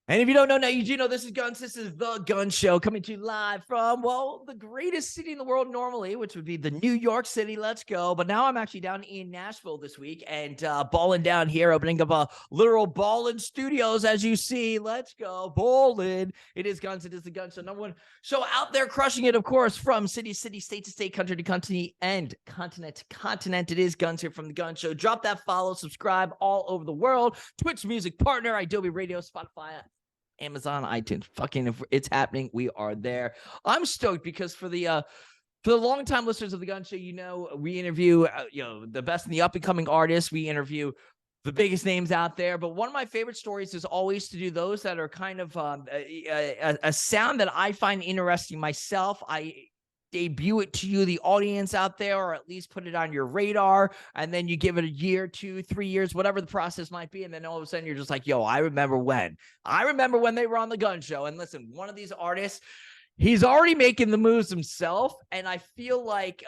And if you don't know now, you do know this is Gunz. This is the Gunz Show coming to you live from, well, the greatest city in the world normally, which would be the New York City. Let's go. But now I'm actually down in Nashville this week and balling down here, opening up a literal ballin' studios, as you see. Let's go. Ballin'. It is Gunz. It is the Gunz Show. Number one show out there crushing it, of course, from city to city, state to state, country to country, and continent to continent. It is Gunz here from the Gunz Show. Drop that follow, subscribe all over the world. Twitch music partner, Adobe Radio, Spotify, Amazon, iTunes. Fucking, if it's happening, we are there. I'm stoked because for the longtime listeners of the Gunz Show, you know, we interview the best and the up and coming artists. We interview the biggest names out there. But one of my favorite stories is always to do those that are kind of a sound that I find interesting myself. I debut it to you, the audience out there, or at least put it on your radar, and then you give it a year, 2, 3 years, whatever the process might be, and then all of a sudden you're just like, yo, I remember when they were on the Gunz Show. And listen, one of these artists, he's already making the moves himself, and I feel like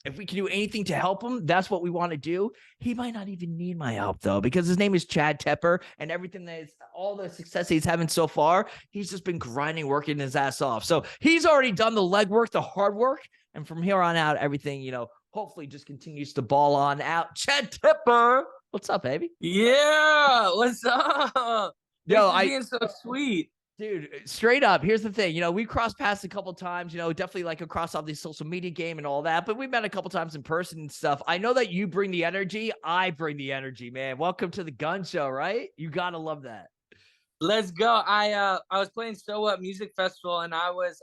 if we can do anything to help him, that's what we want to do. He might not even need my help, though, because his name is Chad Tepper, and everything all the success he's having so far, he's just been grinding, working his ass off. So he's already done the legwork, the hard work, and from here on out, everything, hopefully just continues to ball on out. Chad Tepper, what's up, baby? Yeah, what's up? Yo, being so sweet. Dude, straight up, here's the thing. We crossed paths a couple times, definitely like across all these social media game and all that, but we met a couple times in person and stuff. I know that you bring the energy. I bring the energy, man. Welcome to the Gunz Show, right? You got to love that. Let's go. I was playing So What Music Festival, and I was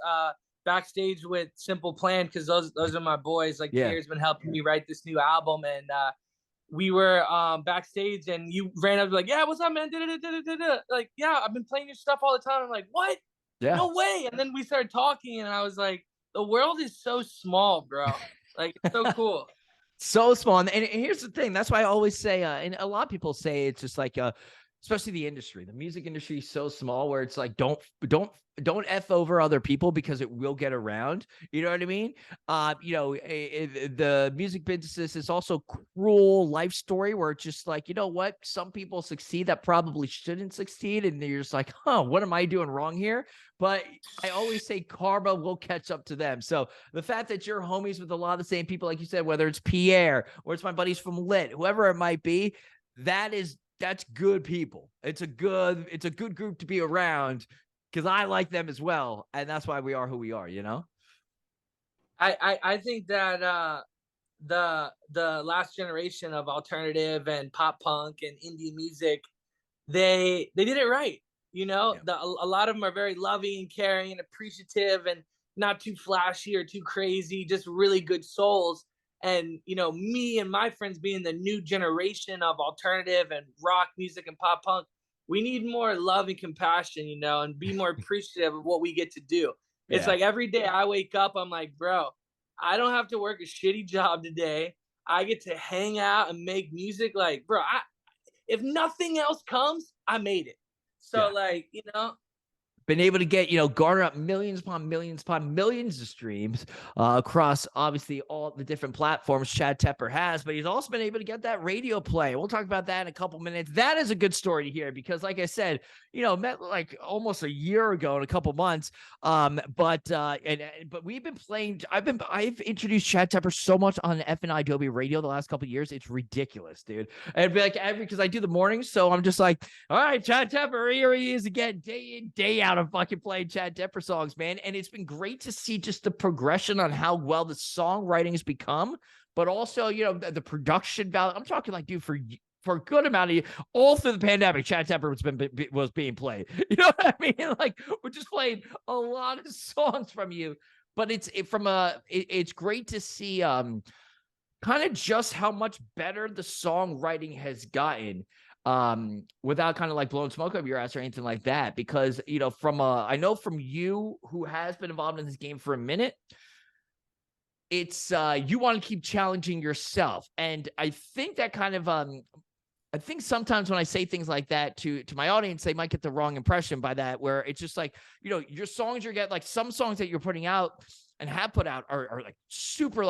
backstage with Simple Plan because those are my boys. Like, Pierre's been helping me write this new album, and we were backstage, and you ran up like, yeah, what's up, man? Like, yeah, I've been playing your stuff all the time. I'm like, what? Yeah. No way. And then we started talking, and I was like, the world is so small, bro. Like, it's so cool. So small. And here's the thing. That's why I always say, and a lot of people say it's just like, especially the industry, the music industry is so small where it's like, don't F over other people because it will get around. You know what I mean? The music business is also cruel life story where it's just like, you know what? Some people succeed that probably shouldn't succeed. And you're just like, what am I doing wrong here? But I always say karma will catch up to them. So the fact that you're homies with a lot of the same people, like you said, whether it's Pierre or it's my buddies from Lit, whoever it might be, that's good people. It's a good group to be around because I like them as well. And that's why we are who we are, I think that the last generation of alternative and pop punk and indie music, they did it right. A lot of them are very loving and caring and appreciative and not too flashy or too crazy, just really good souls. And, me and my friends being the new generation of alternative and rock music and pop punk, we need more love and compassion, and be more appreciative of what we get to do. Yeah. It's like every day I wake up, I'm like, bro, I don't have to work a shitty job today. I get to hang out and make music. Like, bro, if nothing else comes, I made it. So, been able to get, garner up millions upon millions upon millions of streams across, obviously, all the different platforms Chad Tepper has, but he's also been able to get that radio play. We'll talk about that in a couple minutes. That is a good story to hear because, like I said, met like almost a year ago in a couple months. But we've been playing. I've introduced Chad Tepper so much on F&I Adobe Radio the last couple of years. It's ridiculous, dude. And be like because I do the mornings, so I'm just like, all right, Chad Tepper, here he is again, day in, day out of fucking playing Chad Tepper songs, man. And it's been great to see just the progression on how well the songwriting has become, but also, the production value. I'm talking like, dude, for a good amount of years, all through the pandemic, Chad Tepper was being played. You know what I mean? Like, we're just playing a lot of songs from you, but it's great to see kind of just how much better the songwriting has gotten. Without kind of like blowing smoke up your ass or anything like that, because I know from you who has been involved in this game for a minute, it's you want to keep challenging yourself. And I think that kind of I think sometimes when I say things like that to my audience, they might get the wrong impression by that, where it's just like, your songs like some songs that you're putting out and have put out are like super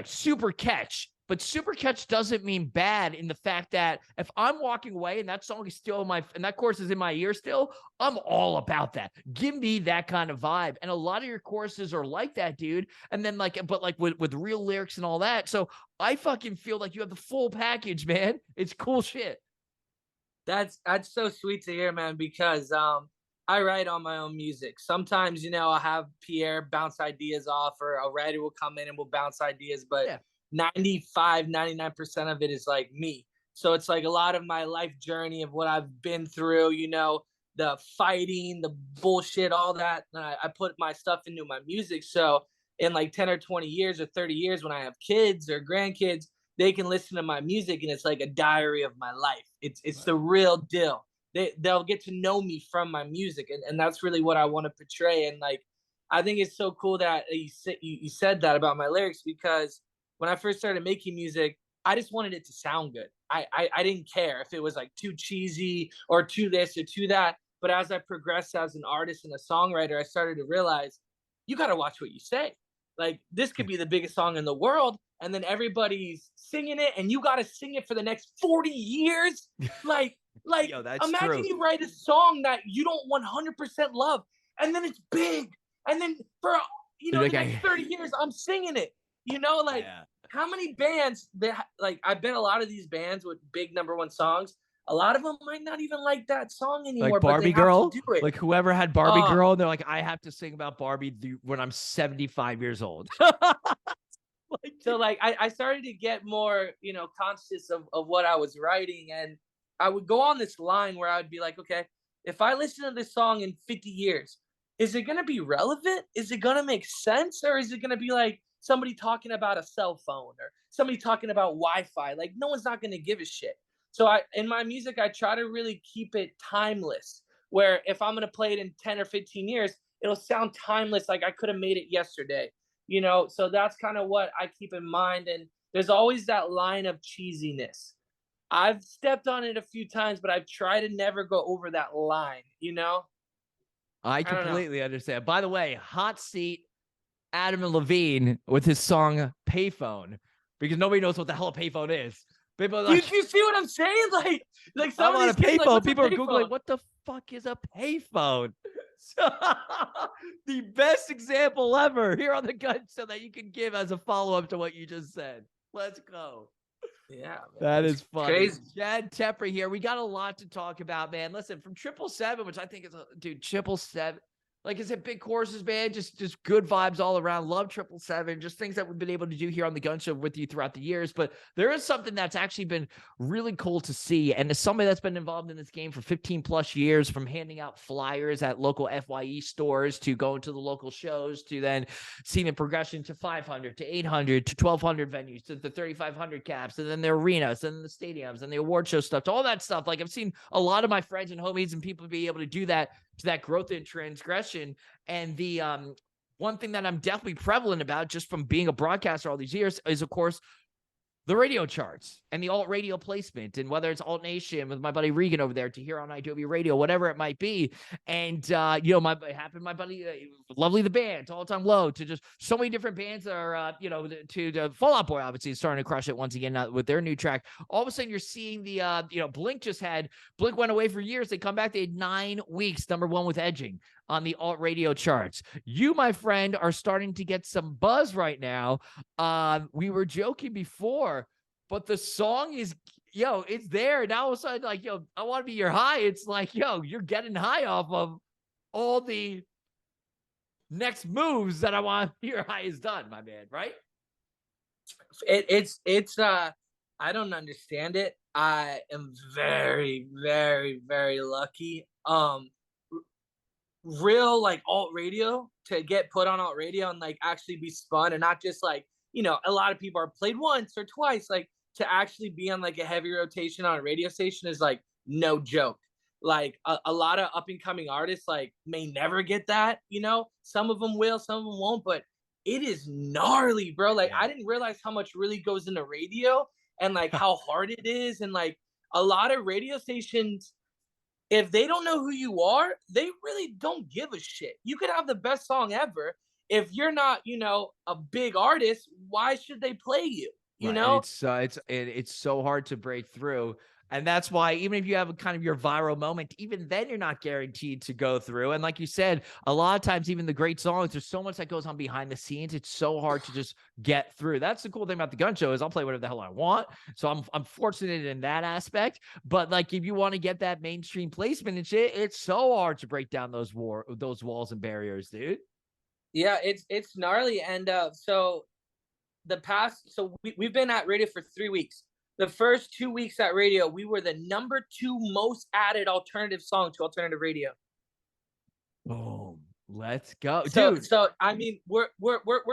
super catch. But super catch doesn't mean bad in the fact that if I'm walking away and that song is still and that chorus is in my ear still, I'm all about that. Give me that kind of vibe. And a lot of your choruses are like that, dude. And then but with real lyrics and all that. So I fucking feel like you have the full package, man. It's cool shit. That's so sweet to hear, man, because I write on my own music. Sometimes, I'll have Pierre bounce ideas off, or a writer will come in and will bounce ideas, but Yeah. 99% of it is like me. So it's like a lot of my life journey of what I've been through, the fighting, the bullshit, all that. And I put my stuff into my music. So in like 10 or 20 years or 30 years, when I have kids or grandkids, they can listen to my music and it's like a diary of my life. It's the real deal. They'll get to know me from my music. And that's really what I want to portray. And like, I think it's so cool that you said that about my lyrics, because when I first started making music, I just wanted it to sound good. I didn't care if it was like too cheesy or too this or too that. But as I progressed as an artist and a songwriter, I started to realize you got to watch what you say. Like, this could be the biggest song in the world, and then everybody's singing it, and you got to sing it for the next 40 years. Like, Yo, that's imagine true. you write a song that you don't 100% love, and then it's big, and then for the next 30 years, I'm singing it. How many bands that, like, I bet a lot of these bands with big #1 songs, a lot of them might not even like that song anymore. Like Barbie but they Girl, have to do it. like whoever had Barbie Girl, and they're like, I have to sing about Barbie when I'm 75 years old. So like I started to get more, conscious of what I was writing, and I would go on this line where I would be like, okay, if I listen to this song in 50 years, is it going to be relevant? Is it going to make sense? Or is it going to be like somebody talking about a cell phone or somebody talking about Wi-Fi? Like, no one's not going to give a shit. So in my music, I try to really keep it timeless, where if I'm going to play it in 10 or 15 years, it'll sound timeless. Like I could have made it yesterday. So that's kind of what I keep in mind. And there's always that line of cheesiness. I've stepped on it a few times, but I've tried to never go over that line, I completely understand. By the way, hot seat, Adam and Levine with his song Payphone, because nobody knows what the hell a payphone is. People are like, you see what I'm saying? Like some I'm of on a these kids, payphone. like, People are Googling, what the fuck is a payphone? So, the best example ever here on the Gunz Show that you can give as a follow-up to what you just said. Let's go. Yeah, man, that is funny. Crazy. Chad Tepper here. We got a lot to talk about, man. Listen, from 777, which I think is dude, 777. Like I said, big courses, man. Just good vibes all around. Love 777. Just things that we've been able to do here on the Gunz Show with you throughout the years. But there is something that's actually been really cool to see. And as somebody that's been involved in this game for 15 plus years, from handing out flyers at local FYE stores to going to the local shows, to then seeing the progression to 500, to 800, to 1,200 venues, to the 3,500 caps, and then the arenas, and the stadiums, and the award show stuff, to all that stuff. Like, I've seen a lot of my friends and homies and people be able to do that, to that growth and transgression. And the one thing that I'm definitely prevalent about, just from being a broadcaster all these years, is, of course, the radio charts and the alt radio placement, and whether it's Alt Nation with my buddy Regan over there, to hear on IW Radio, whatever it might be. And, my buddy, Lovely the Band, to All Time Low, to just so many different bands that are, to Fall Out Boy, obviously, is starting to crush it once again with their new track. All of a sudden, you're seeing the, Blink went away for years. They come back. They had 9 weeks, #1 with Edging on the alt radio charts. You, my friend, are starting to get some buzz right now. We were joking before, but the song is, it's there. Now all of a sudden, like, I want to be your high. It's like, you're getting high off of all the next moves that I want your high is done, my man, right? It's I don't understand it. I am very, very, very lucky. Real like alt radio, to get put on alt radio and like actually be spun, and not just like, a lot of people are played once or twice, like to actually be on like a heavy rotation on a radio station is like no joke. Like a lot of up and coming artists like may never get that, some of them will, some of them won't, but it is gnarly, bro. Like, I didn't realize how much really goes into radio, and like how hard it is. And like a lot of radio stations, if they don't know who you are, they really don't give a shit. You could have the best song ever. If you're not, a big artist, why should they play you? you Right. know? It's so hard to break through. And that's why even if you have a kind of your viral moment, even then you're not guaranteed to go through. And like you said, a lot of times, even the great songs, there's so much that goes on behind the scenes. It's so hard to just get through. That's the cool thing about the Gun Show is I'll play whatever the hell I want. So I'm fortunate in that aspect. But like if you want to get that mainstream placement and shit, it's so hard to break down those walls and barriers, dude. Yeah, it's gnarly. And so we've been at radio for 3 weeks. The first 2 weeks at radio, we were the number 2 most added alternative song to alternative radio. Boom. Let's go, So dude. so I mean, we're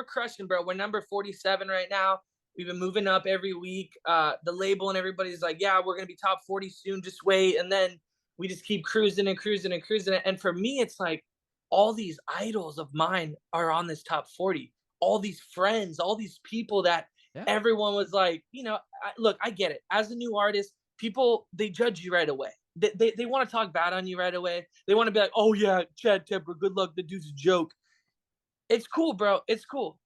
crushing, bro. We're number 47 right now. We've been moving up every week. The label and everybody's like, yeah, we're gonna be top 40 soon. Just wait. And then we just keep cruising and cruising and cruising. And for me, it's like all these idols of mine are on this top 40. All these friends, all these people that everyone was like, look, I get it. As a new artist, people, they judge you right away. They want to talk bad on you right away. They want to be like, oh yeah, Chad Tepper, good luck. The dude's a joke. It's cool, bro. It's cool.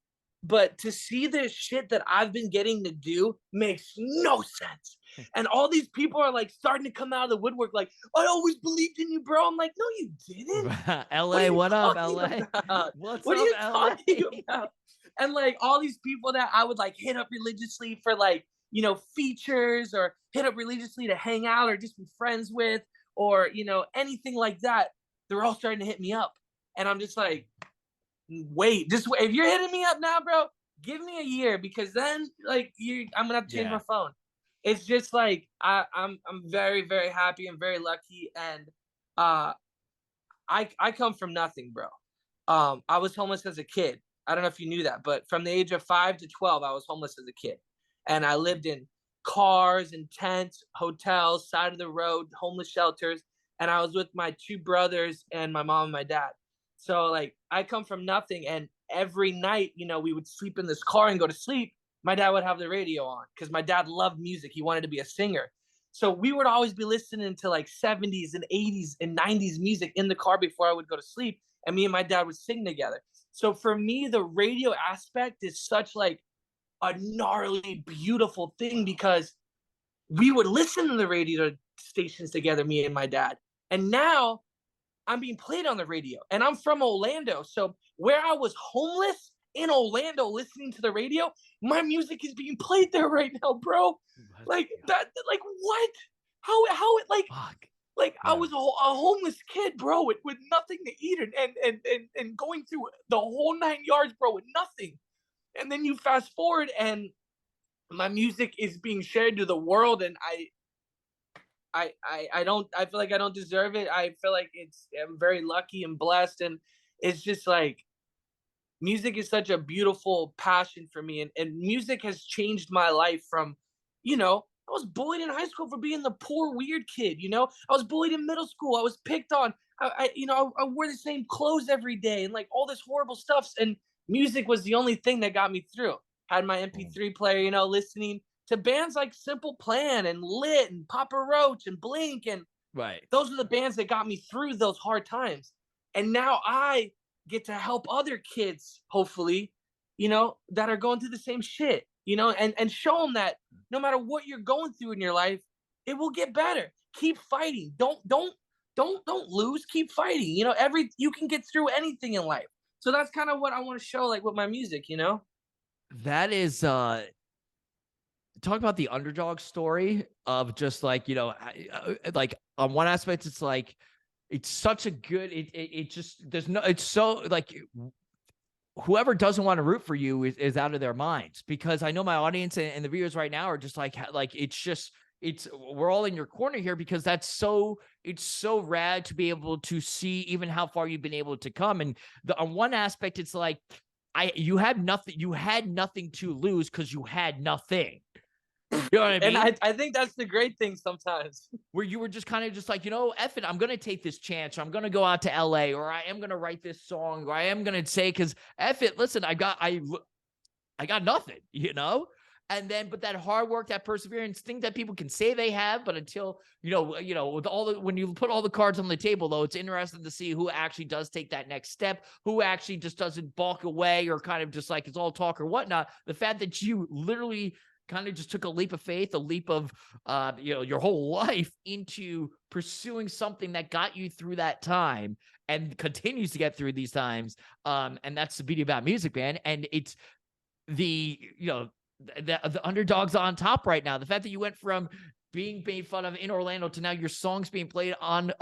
But to see this shit that I've been getting to do makes no sense. And all these people are like starting to come out of the woodwork, like, I always believed in you, bro. I'm like, no, you didn't. LA, what up, LA? What are you talking about? And like all these people that I would like hit up religiously for like, features, or hit up religiously to hang out or just be friends with, or, anything like that, they're all starting to hit me up. And I'm just like, wait, if you're hitting me up now, bro, give me a year, because then like I'm gonna have to change my phone. It's just like I'm very, very happy and very lucky. And I come from nothing, bro. I was homeless as a kid. I don't know if you knew that, but from the age of 5 to 12, I was homeless as a kid. And I lived in cars and tents, hotels, side of the road, homeless shelters. And I was with my 2 brothers and my mom and my dad. So like I come from nothing. And every night, we would sleep in this car and go to sleep. My dad would have the radio on because my dad loved music. He wanted to be a singer. So we would always be listening to like 70s and 80s and 90s music in the car before I would go to sleep. And me and my dad would sing together. So for me, the radio aspect is such like a gnarly, beautiful thing, because we would listen to the radio stations together, me and my dad. And now I'm being played on the radio, and I'm from Orlando. So where I was homeless in Orlando listening to the radio, my music is being played there right now, bro. Like that, like what? How it like, fuck. Like I was a homeless kid, bro, with nothing to eat and going through the whole 9 yards, bro, with nothing. And then you fast forward and my music is being shared to the world, and I feel like I don't deserve it. I feel like I'm very lucky and blessed. And it's just like, music is such a beautiful passion for me. And music has changed my life from, I was bullied in high school for being the poor, weird kid. I was bullied in middle school. I was picked on. I wore the same clothes every day and like all this horrible stuff. And music was the only thing that got me through. Had my MP3 player, listening to bands like Simple Plan and Lit and Papa Roach and Blink. And those are the bands that got me through those hard times. And now I get to help other kids, hopefully, that are going through the same shit, and show them that no matter what you're going through in your life, it will get better. Keep fighting. Don't lose. Keep fighting. You can get through anything in life. So that's kind of what I want to show, like with my music, That is talk about the underdog story of just like, like on one aspect, it's like, it's such a good, it just, it's so like, whoever doesn't want to root for you is out of their minds, because I know my audience and the viewers right now are just like, we're all in your corner here, because it's so rad to be able to see even how far you've been able to come. And on one aspect, it's like, you had nothing to lose because you had nothing. You know what I mean? And I think that's the great thing sometimes. Where you were just kind of just like, F it, I'm going to take this chance, or I'm going to go out to LA, or I am going to write this song, or I am going to say, because F it, listen, I got nothing, And then, but that hard work, that perseverance, thing that people can say they have, but until, with when you put all the cards on the table, though, it's interesting to see who actually does take that next step, who actually just doesn't balk away, or kind of just like it's all talk or whatnot. The fact that you literally kind of just took a leap of faith, a leap of, your whole life into pursuing something that got you through that time and continues to get through these times. And that's the beauty about music, man. And it's the underdogs on top right now. The fact that you went from being made fun of in Orlando to now your songs being played on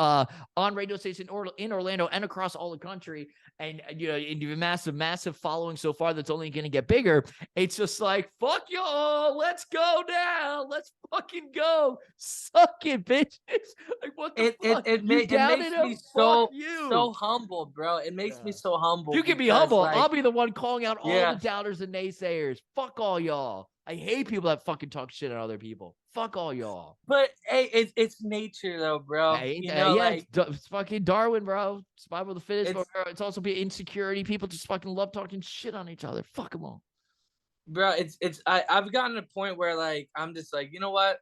radio stations in Orlando and across all the country, and you have a massive following so far that's only going to get bigger. It's just like, fuck y'all, let's go now, let's fucking go, suck it, bitches. Like, what the fuck? It makes me so humble, bro. It makes me so humble. You can be humble. I'll be the one calling out all the doubters and naysayers. Fuck all y'all. I hate people that fucking talk shit on other people. Fuck all y'all. But hey, it's nature though, bro. Hey, it's fucking Darwin, bro. Survival of the fittest. It's also be insecurity. People just fucking love talking shit on each other. Fuck them all, bro. I've gotten to a point where like I'm just like, you know what?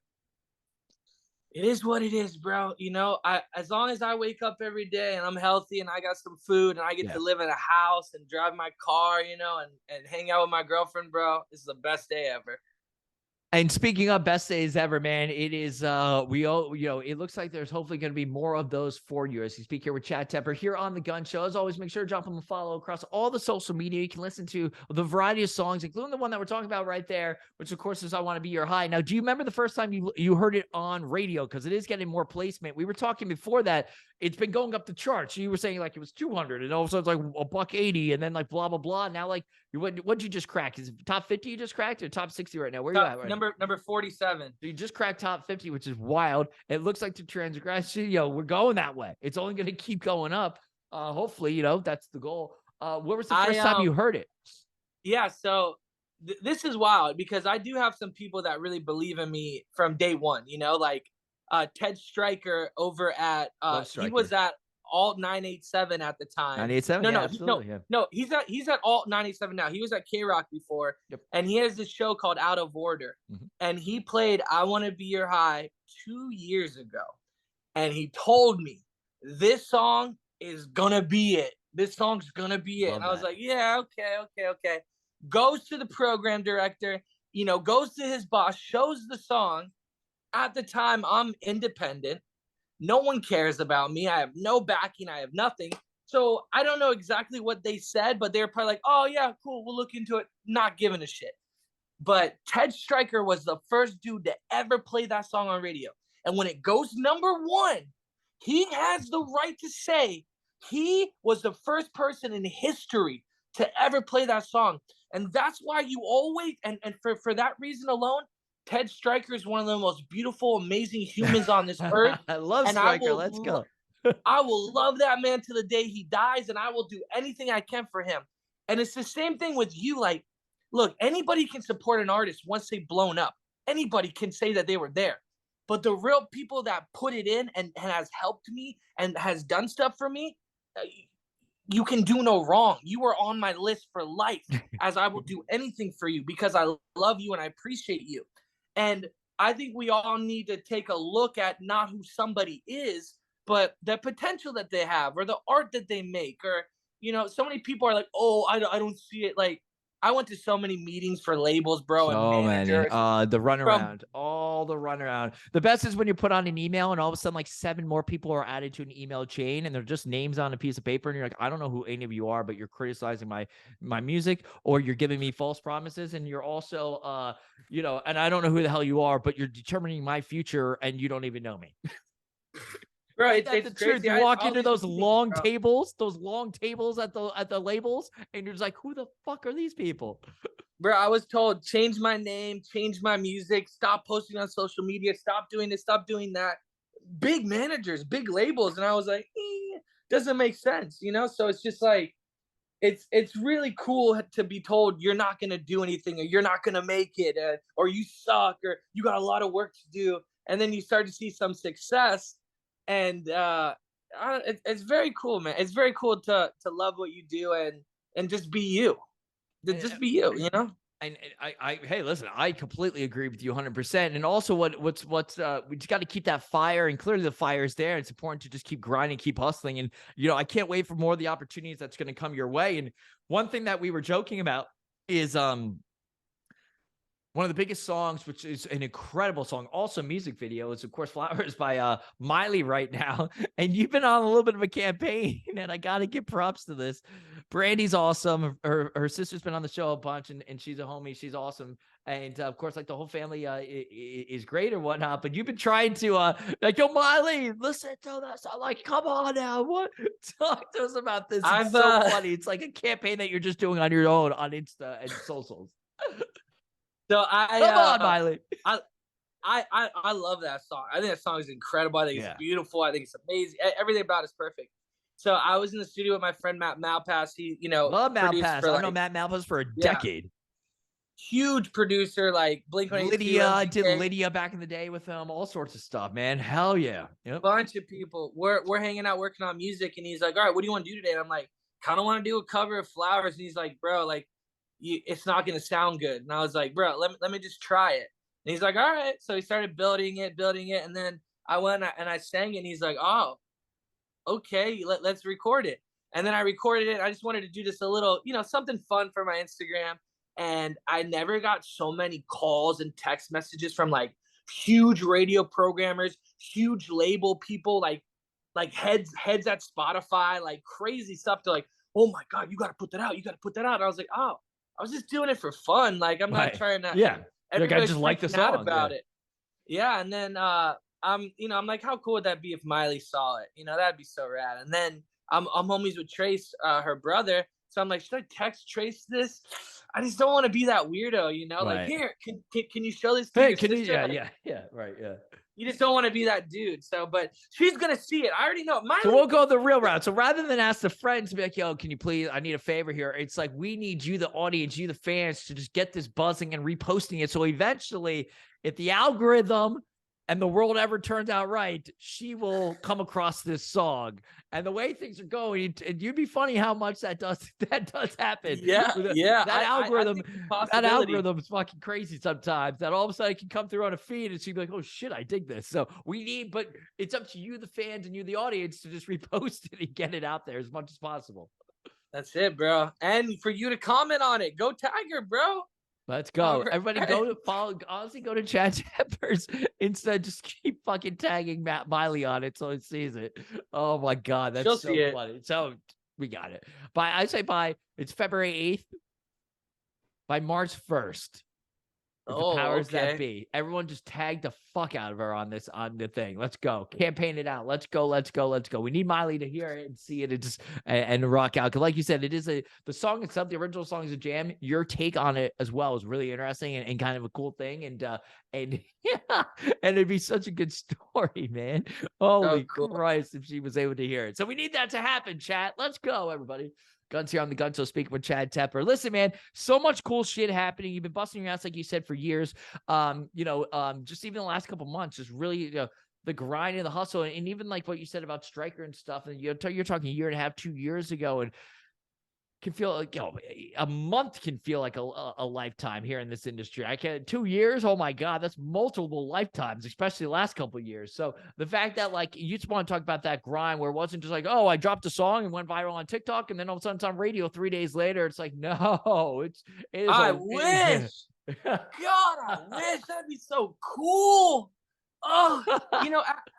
It is what it is, bro. As long as I wake up every day and I'm healthy and I got some food and I get to live in a house and drive my car, and hang out with my girlfriend, bro, this is the best day ever. And speaking of best days ever, man, it is, it looks like there's hopefully going to be more of those for you as you speak here with Chad Tepper here on the Gunz Show. As always, make sure to drop them a follow across all the social media. You can listen to the variety of songs, including the one that we're talking about right there, which of course is I Want to Be Your High. Now, do you remember the first time you heard it on radio? Because it is getting more placement. We were talking before that. It's been going up the charts. You were saying like it was 200 and all of a sudden it's like $180 and then like blah, blah, blah. Now, like, what'd you just crack? Is it top 50 you just cracked or top 60 right now? Where are you at right now? Number 47. So you just cracked top 50, which is wild. It looks like the transgression, we're going that way. It's only going to keep going up. Hopefully, that's the goal. What was the first time you heard it? Yeah, so this is wild because I do have some people that really believe in me from day one, like Ted Stryker over at he was at Alt 987 at the time. 987? No, he's at Alt 987 now. He was at K-Rock before. Yep. And he has this show called Out of Order. Mm-hmm. And he played I Want to Be Your High 2 years ago. And he told me, this song is gonna be it. This song's gonna be it. And I was like, yeah, okay. Goes to the program director, goes to his boss, shows the song. At the time, I'm independent. No one cares about me. I have no backing. I have nothing. So I don't know exactly what they said, but they were probably like, oh, yeah, cool. We'll look into it. Not giving a shit. But Ted Stryker was the first dude to ever play that song on radio. And when it goes number one, he has the right to say he was the first person in history to ever play that song. And that's why you always, and for that reason alone, Ted Stryker is one of the most beautiful, amazing humans on this earth. I love Stryker. Let's go. I will love that man to the day he dies, and I will do anything I can for him. And it's the same thing with you. Like, look, anybody can support an artist once they've blown up. Anybody can say that they were there. But the real people that put it in and has helped me and has done stuff for me, you can do no wrong. You are on my list for life, as I will do anything for you because I love you and I appreciate you. And I think we all need to take a look at not who somebody is, but the potential that they have or the art that they make. Or, so many people are like, oh, I don't see it. Like, I went to so many meetings for labels, bro. So many. The runaround. All the runaround. The best is when you put on an email and all of a sudden like 7 more people are added to an email chain and they're just names on a piece of paper. And you're like, I don't know who any of you are, but you're criticizing my music or you're giving me false promises. And you're also, and I don't know who the hell you are, but you're determining my future and you don't even know me. Right, that's the truth. You walk into those long tables at the labels, and you're just like, who the fuck are these people? Bro, I was told, change my name, change my music, stop posting on social media, stop doing this, stop doing that. Big managers, big labels, and I was like, doesn't make sense, So it's just like, it's really cool to be told you're not gonna do anything, or you're not gonna make it, or you suck, or you got a lot of work to do, and then you start to see some success. And it's very cool, man. It's very cool to love what you do and just be you. Just be you, And hey, listen, I completely agree with you 100%. And also what's we just got to keep that fire, and clearly the fire is there. It's important to just keep grinding, keep hustling. And, I can't wait for more of the opportunities that's going to come your way. And one thing that we were joking about is, One of the biggest songs, which is an incredible song, also music video, is of course Flowers by Miley right now. And you've been on a little bit of a campaign, and I gotta give props to this. Brandy's awesome. Her sister's been on the show a bunch, and she's a homie. She's awesome. And of course, like the whole family is great or whatnot. But you've been trying to like, yo, Miley, listen to this. I'm like, come on now. What? Talk to us about this. It's so funny. It's like a campaign that you're just doing on your own on Insta and socials. So Come on, Miley. I love that song. I think that song is incredible. I think it's beautiful. I think it's amazing. Everything about it's perfect. So I was in the studio with my friend Matt Malpass. He, love Malpass. I know Matt Malpass for a decade. Huge producer, like Blink-182. Lydia did Lydia back in the day with him. All sorts of stuff, man. Hell yeah. Yep. Bunch of people. We're hanging out working on music, and he's like, "All right, what do you want to do today?" And I'm like, "Kind of want to do a cover of Flowers." And he's like, "Bro, like, it's not gonna sound good." And I was like, "Bro, let me just try it." And he's like, "All right." So he started building it, and then I went and I sang it, and he's like, "Oh, okay, let's record it." And then I recorded it. I just wanted to do this a little, something fun for my Instagram. And I never got so many calls and text messages from like huge radio programmers, huge label people, like heads at Spotify, like crazy stuff. To like, "Oh my God, you got to put that out. You got to put that out." And I was like, "Oh, I was just doing it for fun. Like, I'm not trying to." Yeah. Like, I just like the song about it. Yeah. And then I'm like, how cool would that be if Miley saw it? That'd be so rad. And then I'm homies with Trace, her brother. So I'm like, should I text Trace this? I just don't want to be that weirdo, Like, here, can you show this to your sister? Right. You just don't want to be that dude. So, but she's gonna see it. I already know. So we'll go the real route. So rather than ask the friends to be like, "Yo, can you please? I need a favor here." It's like, we need you, the audience, you, the fans, to just get this buzzing and reposting it. So eventually, if the algorithm and the world ever turns out right, she will come across this song. And the way things are going, and you'd be funny how much that does happen. Yeah. That algorithm is fucking crazy sometimes. That all of a sudden it can come through on a feed, and she'd be like, "Oh shit, I dig this." So but it's up to you, the fans, and you, the audience, to just repost it and get it out there as much as possible. That's it, bro. And for you to comment on it, go tag her, bro. Let's go. Everybody go to follow. Honestly, go to Chad Tepper's Insta. Just keep fucking tagging Miley on it so he sees it. Oh my God. That's so funny. So we got it. It's February 8th. By March 1st. The powers that be. Everyone just tag the fuck out of her on the thing. Let's go. Campaign it out. Let's go. We need Miley to hear it and see it and rock out. Because like you said, the song itself, the original song is a jam. Your take on it as well is really interesting and kind of a cool thing. And yeah, and it'd be such a good story, man. Holy Christ, if she was able to hear it. So we need that to happen, chat. Let's go, everybody. Gunz here on the Gunz Show, speaking with Chad Tepper. Listen, man, so much cool shit happening. You've been busting your ass, like you said, for years. Just even the last couple months, just really, the grind and the hustle, and even like what you said about Stryker and stuff. And you're talking a year and a half, 2 years ago, and can feel like, a month can feel like a lifetime here in this industry. 2 years. Oh my God, that's multiple lifetimes, especially the last couple of years. So the fact that like you just want to talk about that grind where it wasn't just like, oh, I dropped a song and went viral on TikTok, and then all of a sudden it's on radio 3 days later. It's like, no, I wish. God, I wish. That'd be so cool. Oh,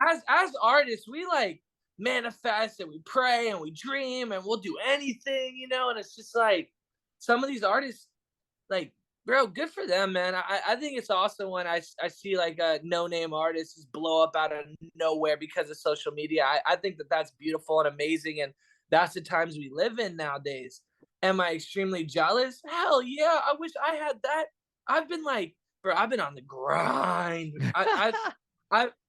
as artists, we like manifest and we pray and we dream and we'll do anything, and it's just like some of these artists, like, bro, good for them, man. I think it's awesome when I see like a no-name artist just blow up out of nowhere because of social media. I think that's beautiful and amazing, and that's the times we live in nowadays. Am I extremely jealous? Hell yeah, I wish I had that. I've been like, bro, I've been on the grind.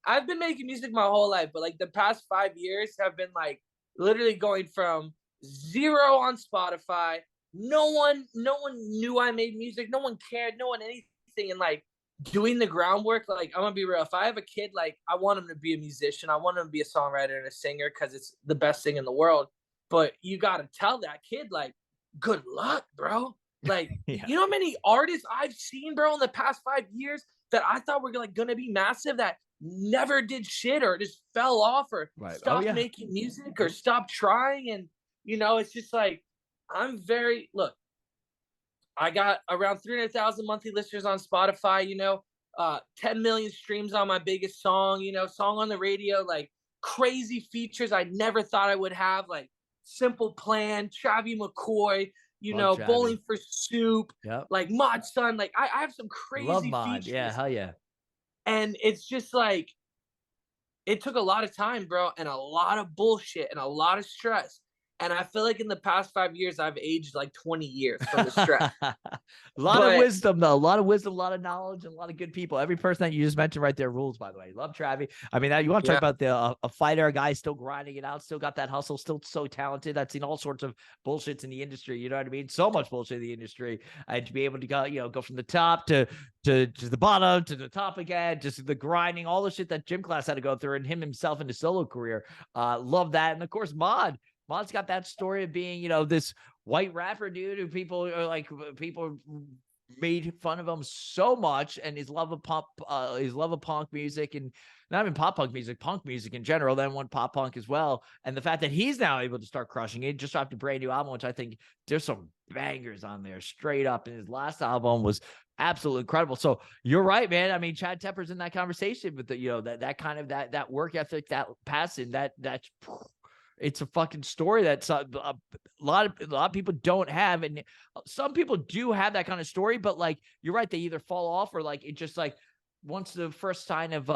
I've been making music my whole life, but like the past 5 years have been like literally going from 0 on Spotify. No one knew I made music. No one cared. No one anything. And like doing the groundwork. Like, I'm gonna be real. If I have a kid, like I want him to be a musician. I want him to be a songwriter and a singer because it's the best thing in the world. But you gotta tell that kid, like, good luck, bro. Like, You know how many artists I've seen, bro, in the past 5 years that I thought were like gonna be massive that never did shit or just fell off or stopped making music or stopped trying. And it's just like, I got around 300,000 monthly listeners on Spotify, 10 million streams on my biggest song, song on the radio, like crazy features I never thought I would have, like Simple Plan, Travis McCoy, Love Bowling Travi. for Soup, Yep. like Mod Sun. Like I have some Love crazy Mod. Yeah, features. hell yeah. And it's just like, it took a lot of time, bro, and a lot of bullshit and a lot of stress. And I feel like in the past 5 years, I've aged like 20 years from the stress. A lot of But wisdom, though. A lot of wisdom, a lot of knowledge, and a lot of good people. Every person that you just mentioned right there rules, by the way. Love Travi. I mean, you want to talk yeah, about a fighter, a guy still grinding it out, still got that hustle, still so talented. I've seen all sorts of bullshits in the industry. You know what I mean? So much bullshit in the industry. And to be able to go from the top to the bottom to the top again, just the grinding, all the shit that gym class had to go through, and himself in his solo career. Love that. And of course, Mod's got that story of being, this white rapper dude who people made fun of him so much, and his love of punk music, and not even punk music in general, then went pop punk as well. And the fact that he's now able to start crushing it, just dropped a brand new album, which I think there's some bangers on there straight up. And his last album was absolutely incredible. So you're right, man. I mean, Chad Tepper's in that conversation with that kind of that work ethic, that passion, that's it's a fucking story that a lot of people don't have, and some people do have that kind of story. But like you're right, they either fall off, or like it just like once the first sign of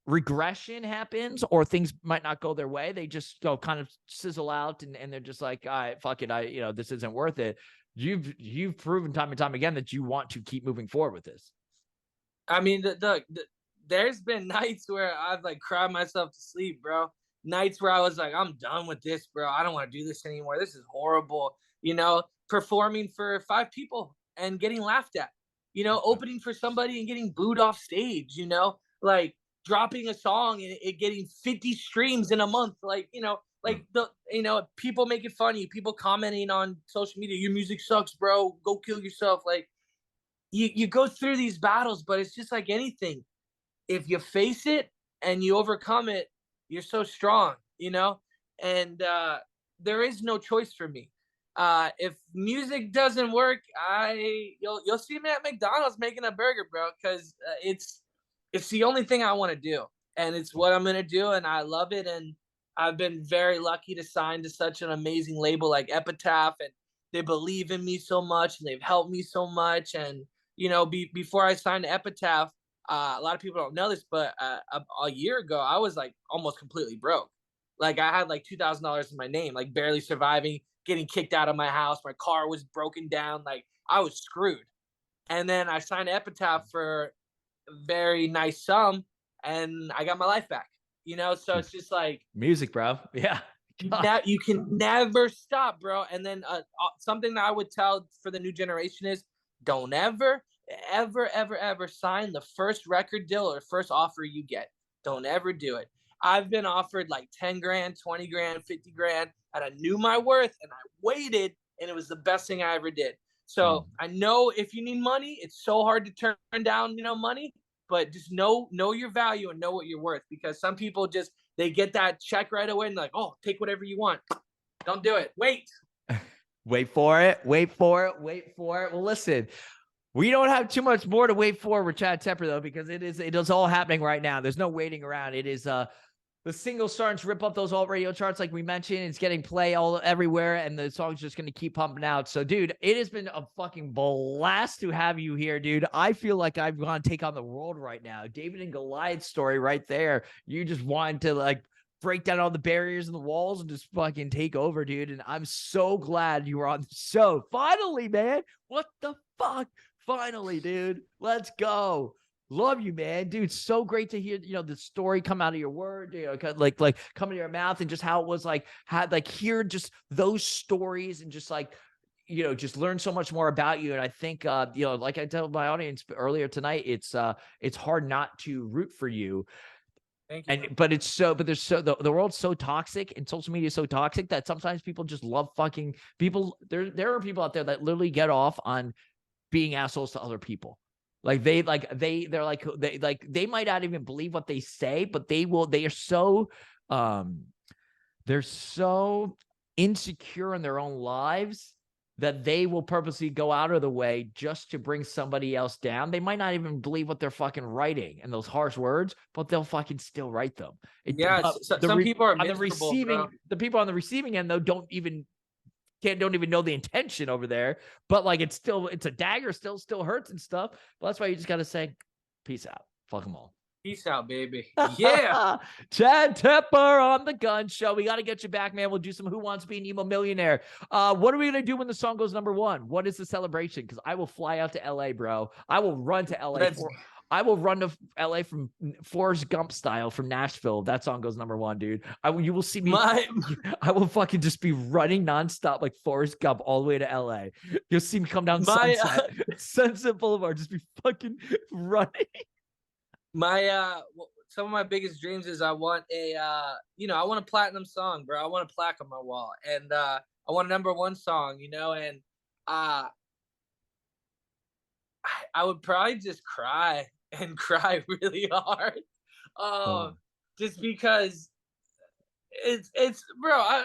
regression happens, or things might not go their way, they just go kind of sizzle out, and they're just like, all right, fuck it, this isn't worth it. You've proven time and time again that you want to keep moving forward with this. I mean, there's been nights where I've like cried myself to sleep, bro. Nights where I was like, I'm done with this, bro. I don't want to do this anymore. This is horrible. Performing for 5 people and getting laughed at, opening for somebody and getting booed off stage, like dropping a song and it getting 50 streams in a month. Like, people making fun of you, people commenting on social media, your music sucks, bro. Go kill yourself. Like you go through these battles, but it's just like anything. If you face it and you overcome it, you're so strong, and there is no choice for me. If music doesn't work, you'll see me at McDonald's making a burger, bro, because it's the only thing I want to do, and it's what I'm gonna do, and I love it. And I've been very lucky to sign to such an amazing label like Epitaph, and they believe in me so much, and they've helped me so much. And before I signed to Epitaph, a lot of people don't know this, but a year ago, I was like almost completely broke. Like I had like $2,000 in my name, like barely surviving, getting kicked out of my house. My car was broken down. Like I was screwed. And then I signed Epitaph for a very nice sum, and I got my life back. So it's just like music, bro. Yeah. You can never stop, bro. And then something that I would tell for the new generation is don't ever sign the first record deal or first offer you get. Don't ever do it. I've been offered like 10 grand, 20 grand, 50 grand, and I knew my worth and I waited, and it was the best thing I ever did. So I know if you need money, it's so hard to turn down, money, but just know your value and know what you're worth, because some people they get that check right away and like, oh, take whatever you want. Don't do it. Wait for it. Well, listen, we don't have too much more to wait for with Chad Tepper, though, because it is all happening right now. There's no waiting around. It is the single starting to rip up those alt radio charts, like we mentioned. It's getting play everywhere, and the song's just going to keep pumping out. So, dude, it has been a fucking blast to have you here, dude. I feel like I've gone to take on the world right now. David and Goliath story right there. You just wanted to like break down all the barriers and the walls and just fucking take over, dude. And I'm so glad you were on the show. Finally, man. What the fuck? Finally, dude. Let's go. Love you, man, dude. So great to hear, the story come out of your word, like come out of your mouth, and just how it was like, hear just those stories, and just like, just learn so much more about you. And I think, like I told my audience earlier tonight, it's hard not to root for you. Thank you. But the world's so toxic, and social media is so toxic, that sometimes people just love fucking people. There are people out there that literally get off on being assholes to other people. Like they might not even believe what they say, but they are so they're so insecure in their own lives that they will purposely go out of the way just to bring somebody else down. They might not even believe what they're fucking writing and those harsh words, but they'll fucking still write them. Yes, some people are miserable, bro. The people on the receiving end though don't even know the intention over there, but like it's a dagger, still hurts and stuff. But that's why you just got to say, peace out, fuck them all. Peace out, baby. Yeah. Chad Tepper on the Gunz Show. We got to get you back, man. We'll do some Who Wants to Be an Emo Millionaire. What are we going to do when the song goes #1? What is the celebration? Because I will fly out to LA, bro. I will run to LA. I will run to LA from Forrest Gump style from Nashville. If that song goes #1, dude. You will see me. I will fucking just be running nonstop like Forrest Gump all the way to LA. You'll see me come down Sunset Boulevard, just be fucking running. Some of my biggest dreams is I want I want a platinum song, bro. I want a plaque on my wall, and I want a #1 song, and I would probably just cry and cry really hard, just because it's bro.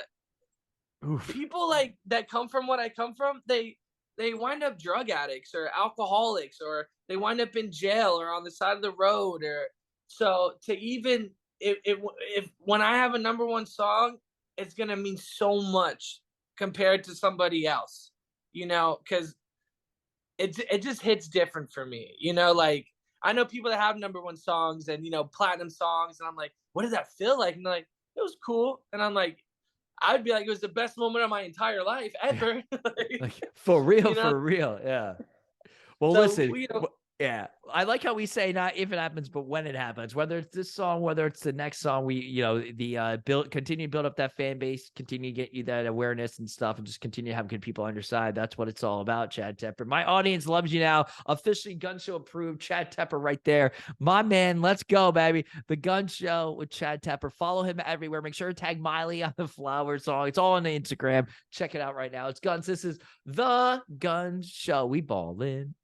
People like that come from what I come from, they wind up drug addicts or alcoholics, or they wind up in jail or on the side of the road. Or so to even if when I have a #1 song, it's gonna mean so much compared to somebody else, because it just hits different for me. Like I know people that have #1 songs and platinum songs, and I'm like, what did that feel like? And they're like, it was cool, and I'm like, I'd be like, it was the best moment of my entire life ever. like, for real, for real. Yeah. Well, so, listen, yeah, I like how we say not if it happens, but when it happens, whether it's this song, whether it's the next song, continue to build up that fan base, continue to get you that awareness and stuff, and just continue to have good people on your side. That's what it's all about, Chad Tepper. My audience loves you now. Officially Gunz Show approved. Chad Tepper right there. My man, let's go, baby. The Gunz Show with Chad Tepper. Follow him everywhere. Make sure to tag Miley on the Flower song. It's all on the Instagram. Check it out right now. It's Gunz. This is the Gunz Show. We ballin'.